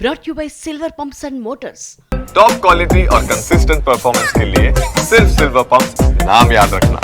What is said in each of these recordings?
brought you by Silver Pumps and Motors. Top quality और consistent performance के लिए सिर्फ सिल्वर पंप्स नाम याद रखना.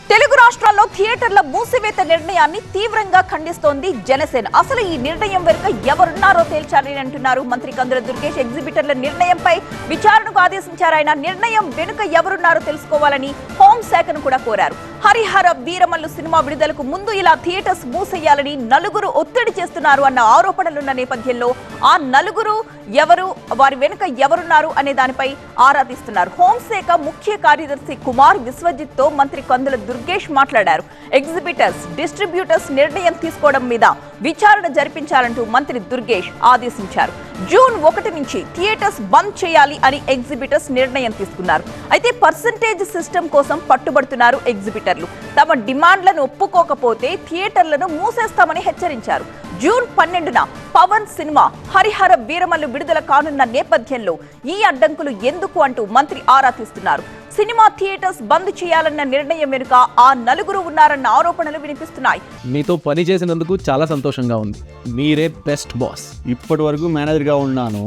తెలుగు రాష్ట్రాల్లో థియేటర్ల మూసివేత నిర్ణయాన్ని తీవ్రంగా ఖండిస్తోంది జనసేన. అసలు ఈ నిర్ణయం వెనుక ఎవరున్నారో తేల్చాలని అంటున్నారు మంత్రి కందుల దుర్గేష్. ఎగ్జిబిటర్ల నిర్ణయంపై విచారణకు ఆదేశించారు. ఆయన నిర్ణయం వెనుక ఎవరున్నారో తెలుసుకోవాలని హోంశాఖను కూడా కోరారు. హరిహర వీరమల్లు సినిమా విడుదలకు ముందు ఇలా థియేటర్స్ మూసేయాలని నలుగురు ఒత్తిడి చేస్తున్నారు అన్న ఆరోపణలున్న నేపథ్యంలో ఆ నలుగురు ఎవరు, వారి వెనుక ఎవరున్నారు అనే దానిపై ఆరా తీస్తున్నారు. హోంశాఖ ముఖ్య కార్యదర్శి కుమార్ విశ్వజిత్ తో మంత్రి కందుల దుర్గేష్ మాట్లాడారు. ఎగ్జిబిటర్స్, డిస్ట్రిబ్యూటర్స్ నిర్ణయం తీసుకోవడం మీద విచారణ జరిపించాలంటూ మంత్రి దుర్గేష్ ఆదేశించారు. జూన్ 1 నుంచి థియేటర్స్ బంద్ చేయాలి అని ఎగ్జిబిటర్స్ నిర్ణయం తీసుకున్నారు. అయితే పర్సంటేజ్ సిస్టమ్ కోసం పట్టుబడుతున్నారు ఎగ్జిబిటర్లు. తమ డిమాండ్లను ఒప్పుకోకపోతే థియేటర్లను మూసేస్తామని హెచ్చరించారు. జూన్ 12న పవన్ సినిమా హరిహర వీరమల్లు విడుదల కానున్న నేపథ్యంలో ఈ అడ్డంకులు ఎందుకు అంటూ మంత్రి ఆరా తీస్తున్నారు. సినిమా థియేటర్స్ బంద్ చేయాలన్న నిర్ణయం వెనుక ఆ నలుగురు ఉన్నారన్న ఆరోపణలు వినిపిస్తున్నాయి. మీతో పని చేసినందుకు చాలా సంతోషంగా ఉంది. మీరే బెస్ట్ బాస్. ఇప్పటి వరకు మేనేజర్ గా ఉన్నాను,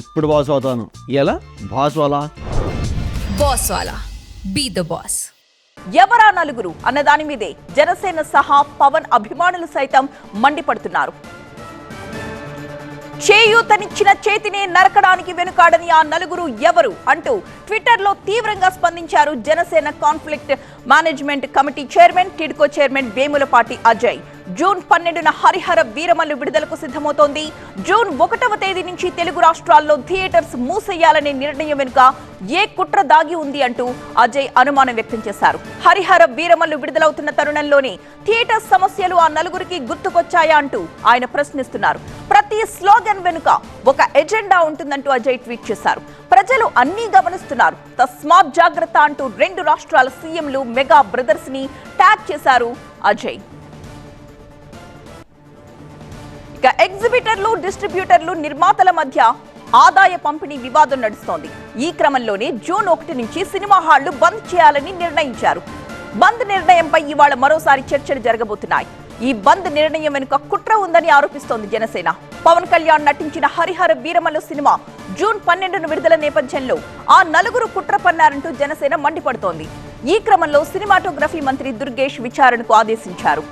ఇప్పుడు బాస్ అవుతాను. ఎలా బాస్ వాలా బీ ద బాస్. ఎవరా నలుగురు అన్న దాని మీదే జనసేన సహా పవన్ అభిమానులు సైతం మండిపడుతున్నారు. చేయూతనిచ్చిన చేతినే నరకడానికి వెనుకాడని ఆ నలుగురు ఎవరు అంటూ ట్విట్టర్లో తీవ్రంగా స్పందించారు Janasena conflict management committee chairman, TIDCO chairman Vemulapati Ajay. June 12న హరిహర వీరమల్లు విడుదలకు సిద్ధమవుతోంది. జూన్ 1వ తేదీ నుంచి తెలుగు రాష్ట్రాల్లో థియేటర్స్ మూసేయాలనే నిర్ణయం వెనుక ఏ కుట్ర దాగి ఉంది అంటూ అజయ్ అనుమానం వ్యక్తం చేశారు. హరిహర వీరమల్లు విడుదలవుతున్న తరుణంలోనే థియేటర్ సమస్యలు ఆ నలుగురికి గుర్తుకొచ్చాయా అంటూ ఆయన ప్రశ్నిస్తున్నారు. ప్రతి స్లోగన్ వెనుక ఒక ఎజెండా ఉంటుందంటూ అజయ్ ట్వీట్ చేశారు. ప్రజలు అన్నీ గమనిస్తున్నారు, తస్మాత్ జాగ్రత్త అంటూ 2 రాష్ట్రాల సీఎంలు మెగా బ్రదర్స్ ని ట్యాగ్ చేశారు అజయ్. ఇక ఎగ్జిబిటర్లు, డిస్ట్రిబ్యూటర్లు, నిర్మాతల మధ్య ఆదాయ పంపిణీ వివాదం నడుస్తోంది. ఈ క్రమంలోనే జూన్ 1 నుంచి సినిమా హాళ్లు బంద్ చేయాలని నిర్ణయించారు. బంద్ నిర్ణయంపై ఇవాళ మరోసారి చర్చలు జరగబోతున్నాయి. ఈ బంద్ నిర్ణయం వెనుక కుట్ర ఉందని ఆరోపిస్తోంది జనసేన. పవన్ కళ్యాణ్ నటించిన హరిహర వీరమల్లు సినిమా జూన్ 12న విడుదల నేపథ్యంలో ఆ నలుగురు కుట్ర పన్నారంటూ జనసేన మండిపడుతోంది. ఈ క్రమంలో సినిమాటోగ్రఫీ మంత్రి దుర్గేష్ విచారణకు ఆదేశించారు.